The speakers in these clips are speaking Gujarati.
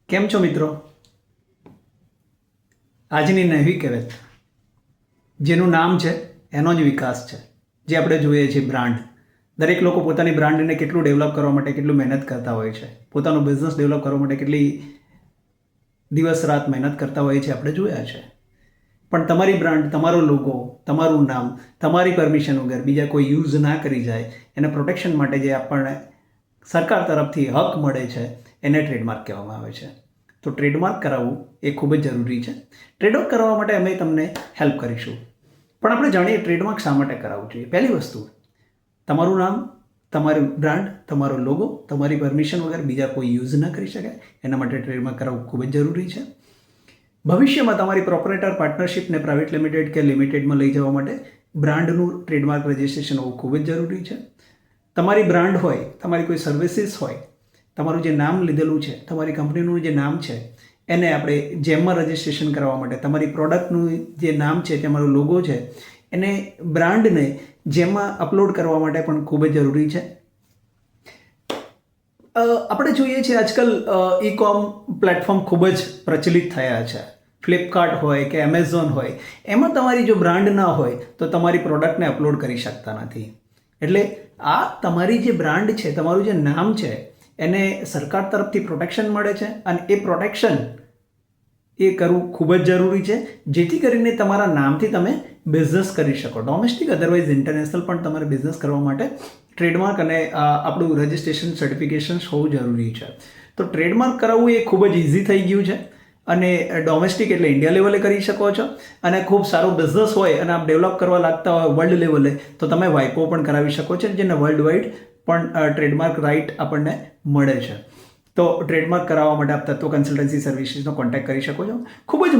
કેમ છો મિત્રો? આજની નવી કહેવત જેનું નામ છે એનો જ વિકાસ છે. જે આપણે જોઈએ છીએ બ્રાન્ડ. દરેક લોકો પોતાની બ્રાન્ડને કેટલું ડેવલપ કરવા માટે કેટલું મહેનત કરતા હોય છે. પોતાનો બિઝનેસ ડેવલપ કરવા માટે કેટલી દિવસ રાત મહેનત કરતા હોય છે આપણે જોયા છે. પણ તમારી બ્રાન્ડ, તમારો લોગો, તમારું નામ, તમારી પરમિશન વગર બીજા કોઈ યુઝ ના કરી જાય એના પ્રોટેક્શન માટે જે આપણને સરકાર તરફથી હક મળે છે એને ટ્રેડમાર્ક કહેવામાં આવે છે. તો ટ્રેડમાર્ક કરાવવું એ ખૂબ જ જરૂરી છે. ટ્રેડમાર્ક કરાવવા માટે અમે તમને હેલ્પ કરીશું. પણ આપણે જાણીએ ટ્રેડમાર્ક શા માટે કરાવવું જોઈએ. પહેલી વસ્તુ, તમારું નામ, તમારું બ્રાન્ડ, તમારો લોગો, તમારી પરમિશન વગર બીજા કોઈ યુઝ ન કરી શકે એના માટે ટ્રેડમાર્ક કરાવવું ખૂબ જ જરૂરી છે. ભવિષ્યમાં તમારી પ્રોપરેટર પાર્ટનરશિપને પ્રાઇવેટ લિમિટેડ કે લિમિટેડમાં લઈ જવા માટે બ્રાન્ડનું ટ્રેડમાર્ક રજિસ્ટ્રેશન હોવું ખૂબ જ જરૂરી છે. તમારી બ્રાન્ડ હોય, તમારી કોઈ સર્વિસીસ હોય, તમારું જે નામ લીધેલું છે, તમારી કંપનીનું જે નામ છે એને આપણે જેમમાં રજિસ્ટ્રેશન કરવા માટે તમારી પ્રોડક્ટનું જે નામ છે, તમારો લોગો છે એને બ્રાન્ડને જેમમાં અપલોડ કરવા માટે પણ ખૂબ જ જરૂરી છે. આપણે જોઈએ છીએ આજકાલ ઈ કોમ પ્લેટફોર્મ ખૂબ જ પ્રચલિત થયા છે. ફ્લિપકાર્ટ હોય કે એમેઝોન હોય, એમાં તમારી જો બ્રાન્ડ ના હોય તો તમારી પ્રોડક્ટને અપલોડ કરી શકતા નથી. એટલે આ તમારી જે બ્રાન્ડ છે, તમારું જે નામ છે એને સરકાર તરફથી પ્રોટેક્શન મળે છે અને એ પ્રોટેક્શન એ કરવું ખૂબ જ જરૂરી છે, જેથી કરીને તમારા નામથી તમે બિઝનેસ કરી શકો. ડોમેસ્ટિક અધરવાઇઝ ઇન્ટરનેશનલ પણ તમારે બિઝનેસ કરવા માટે ટ્રેડમાર્ક અને આપણું રજિસ્ટ્રેશન સર્ટિફિકેશન હોવું જરૂરી છે. તો ટ્રેડમાર્ક કરાવવું એ ખૂબ જ ઇઝી થઈ ગયું છે અને ડોમેસ્ટિક એટલે ઇન્ડિયા લેવલે કરી શકો છો. અને ખૂબ સારો બિઝનેસ હોય અને આપ ડેવલપ કરવા લાગતા હોય વર્લ્ડ લેવલે તો તમે વાઇપો પણ કરાવી શકો છો, જેને વર્લ્ડ વાઇડ પણ ટ્રેડમાર્ક રાઇટ આપણને મળે છે. તો ટ્રેડમાર્ક કરાવવા માટે આપ તત્વ કન્સલ્ટન્સી સર્વિસીસનો કોન્ટેક્ટ કરી શકો છો. ખૂબ જ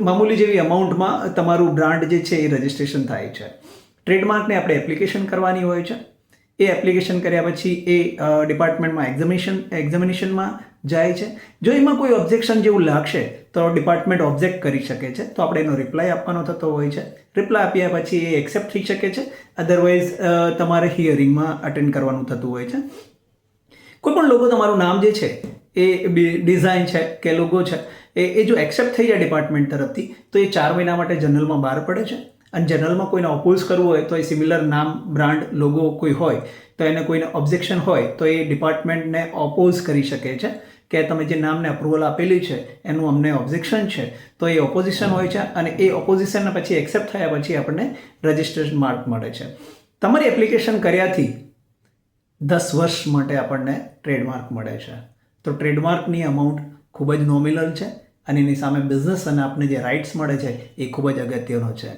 મામૂલી જેવી અમાઉન્ટમાં તમારું બ્રાન્ડ જે છે એ રજિસ્ટ્રેશન થાય છે. ટ્રેડમાર્કને આપણે એપ્લિકેશન કરવાની હોય છે. એ એપ્લિકેશન કર્યા પછી એ ડિપાર્ટમેન્ટમાં એક્ઝામિનેશનમાં જાય છે. જો એમાં કોઈ ઓબ્જેક્શન જેવું લાગશે તો ડિપાર્ટમેન્ટ ઓબ્જેક્ટ કરી શકે છે, તો આપણે એનો રિપ્લાય આપવાનો થતો હોય છે. રિપ્લાય આપ્યા પછી એ એક્સેપ્ટ થઈ શકે છે, અધરવાઇઝ તમારે હિયરિંગમાં અટેન્ડ કરવાનું થતું હોય છે. કોઈ પણ લોગો, તમારું નામ જે છે એ ડિઝાઇન છે કે લોગો છે એ જો એક્સેપ્ટ થઈ જાય ડિપાર્ટમેન્ટ તરફથી તો એ 4 મહિના માટે જનરલમાં બહાર પડે છે. અને જનરલમાં કોઈને ઓપોઝ કરવું હોય તો એ સિમિલર નામ, બ્રાન્ડ, લોગો કોઈ હોય તો એને કોઈને ઓબ્જેક્શન હોય તો એ ડિપાર્ટમેન્ટને ઓપોઝ કરી શકે છે કે તમે જે નામને અપ્રુવલ આપેલી છે એનું અમને ઓબ્જેક્શન છે. તો એ ઓપોઝિશન હોય છે અને એ ઓપોઝિશનના પછી એક્સેપ્ટ થયા પછી આપણને રજિસ્ટ્રેશન માર્ક મળે છે. તમારી એપ્લિકેશન કર્યાથી 10 વર્ષ માટે આપણને ટ્રેડમાર્ક મળે છે. તો ટ્રેડમાર્કની અમાઉન્ટ ખૂબ જ નોમિનલ છે અને એની સામે બિઝનેસ અને આપણને જે રાઇટ્સ મળે છે એ ખૂબ જ અગત્યનો છે.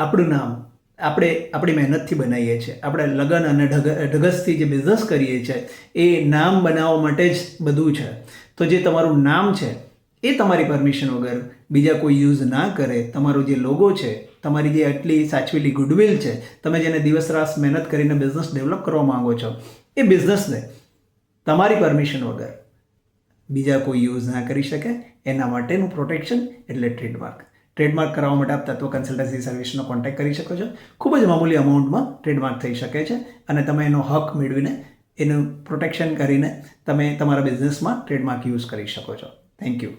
આપણું નામ આપણે આપણી મહેનતથી બનાવીએ છીએ. આપણે લગન અને ઢગસથી જે બિઝનેસ કરીએ છીએ એ નામ બનાવવા માટે જ બધું છે. તો જે તમારું નામ છે એ તમારી પરમિશન વગર બીજા કોઈ યુઝ ના કરે, તમારો જે લોગો છે, તમારી જે આટલી સાચવેલી ગુડવિલ છે, તમે જેને દિવસ રાત મહેનત કરીને બિઝનેસ ડેવલપ કરવા માંગો છો, એ બિઝનેસને તમારી પરમિશન વગર બીજા કોઈ યુઝ ના કરી શકે એના માટેનું પ્રોટેક્શન એટલે ટ્રેડમાર્ક. ટ્રેડમાર્ક કરાવવા માટે આપ તત્વ કન્સલ્ટન્સી સર્વિસનો કોન્ટેક્ટ કરી શકો છો. ખૂબ જ મામૂલી અમાઉન્ટમાં ટ્રેડમાર્ક થઈ શકે છે અને તમે એનો હક મેળવીને એનું પ્રોટેક્શન કરીને તમે તમારા બિઝનેસમાં ટ્રેડમાર્ક યુઝ કરી શકો છો. Thank you.